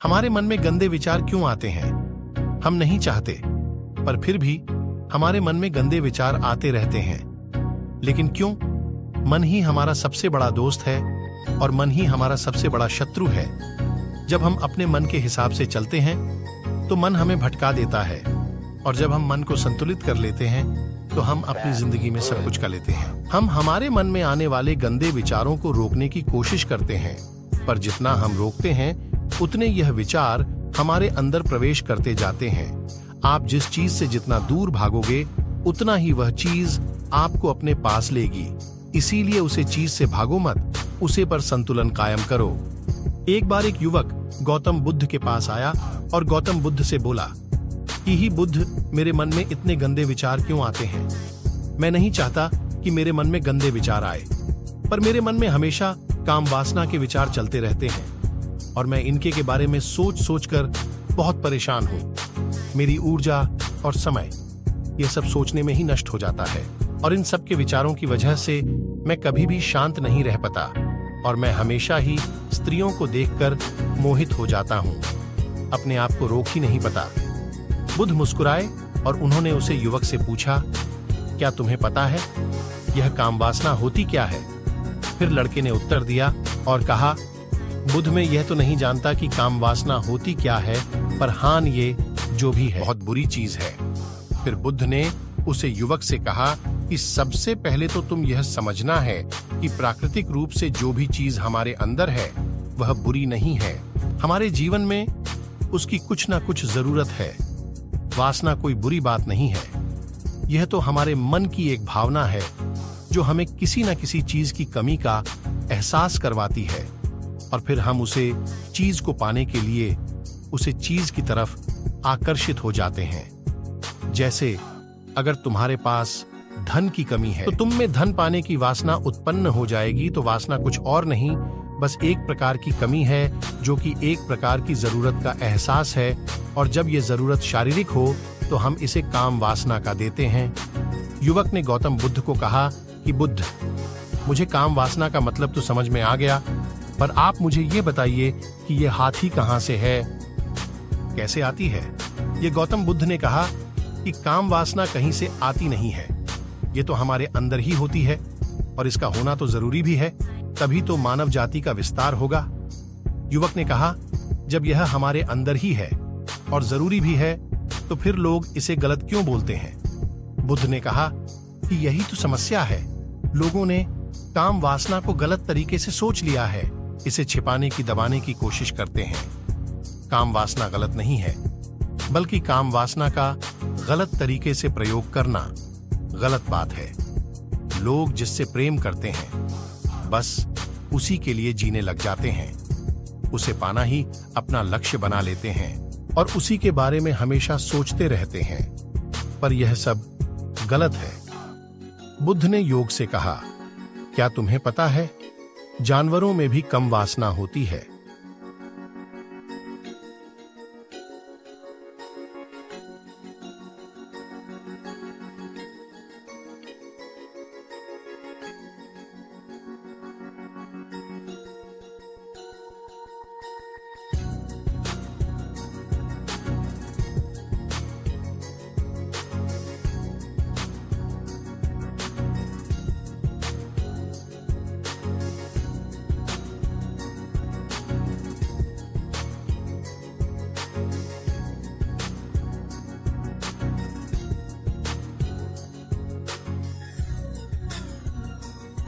हमारे मन में गंदे विचार क्यों आते हैं? हम नहीं चाहते, पर फिर भी हमारे मन में गंदे विचार आते रहते हैं। लेकिन क्यों? मन ही हमारा सबसे बड़ा दोस्त है और मन ही हमारा सबसे बड़ा शत्रु है। जब हम अपने मन के हिसाब से चलते हैं तो मन हमें भटका देता है, और जब हम मन को संतुलित कर लेते हैं तो हम अपनी जिंदगी में सब कुछ कर लेते हैं। हम हमारे मन में आने वाले गंदे विचारों को रोकने की कोशिश करते हैं, पर जितना हम रोकते हैं उतने यह विचार हमारे अंदर प्रवेश करते जाते हैं। आप जिस चीज से जितना दूर भागोगे उतना ही वह चीज आपको अपने पास लेगी। इसीलिए उसे चीज से भागो मत, उसे पर संतुलन कायम करो। एक बार एक युवक गौतम बुद्ध के पास आया और गौतम बुद्ध से बोला कि ही बुद्ध, मेरे मन में इतने गंदे विचार क्यों आते हैं? मैं नहीं चाहता कि मेरे मन में गंदे विचार आए, पर मेरे मन में हमेशा काम वासना के विचार चलते रहते हैं और मैं इनके के बारे में सोच सोच कर बहुत परेशान हूँ। मेरी ऊर्जा और समय ये सब सोचने में ही नष्ट हो जाता है, और इन सब के विचारों की वजह से मैं कभी भी शांत नहीं रह पाता और मैं हमेशा ही स्त्रियों को देखकर मोहित हो जाता हूँ। अपने आप को रोक ही नहीं पाता। बुद्ध मुस्कुराए और उन्होंने उसे युवक से पूछा, क्या तुम्हें पता है यह काम वासना होती क्या है? फिर लड़के ने उत्तर दिया और कहा, बुद्ध, मैं यह तो नहीं जानता कि काम वासना होती क्या है, पर हाँ, ये जो भी है बहुत बुरी चीज है। फिर बुद्ध ने उसे युवक से कहा कि सबसे पहले तो तुम यह समझना है कि प्राकृतिक रूप से जो भी चीज हमारे अंदर है वह बुरी नहीं है। हमारे जीवन में उसकी कुछ ना कुछ जरूरत है। वासना कोई बुरी बात नहीं है। यह तो हमारे मन की एक भावना है जो हमें किसी न किसी चीज की कमी का एहसास करवाती है, और फिर हम उसे चीज को पाने के लिए उसे चीज की तरफ आकर्षित हो जाते हैं। जैसे अगर तुम्हारे पास धन की कमी है तो तुम में धन पाने की वासना उत्पन्न हो जाएगी। तो वासना कुछ और नहीं, बस एक प्रकार की कमी है जो कि एक प्रकार की जरूरत का एहसास है, और जब ये जरूरत शारीरिक हो तो हम इसे काम वासना का देते हैं। युवक ने गौतम बुद्ध को कहा कि बुद्ध, मुझे काम वासना का मतलब तो समझ में आ गया, पर आप मुझे ये बताइए कि ये हाथी कहाँ से है, कैसे आती है? ये गौतम बुद्ध ने कहा कि काम वासना कहीं से आती नहीं है, ये तो हमारे अंदर ही होती है, और इसका होना तो जरूरी भी है, तभी तो मानव जाति का विस्तार होगा। युवक ने कहा, जब यह हमारे अंदर ही है और जरूरी भी है तो फिर लोग इसे गलत क्यों बोलते हैं? बुद्ध ने कहा कि यही तो समस्या है। लोगों ने काम वासना को गलत तरीके से सोच लिया है, इसे छिपाने की, दबाने की कोशिश करते हैं। काम वासना गलत नहीं है, बल्कि काम वासना का गलत तरीके से प्रयोग करना गलत बात है। लोग जिससे प्रेम करते हैं बस उसी के लिए जीने लग जाते हैं, उसे पाना ही अपना लक्ष्य बना लेते हैं और उसी के बारे में हमेशा सोचते रहते हैं, पर यह सब गलत है। बुद्ध ने योग से कहा, क्या तुम्हें पता है जानवरों में भी कम वासना होती है,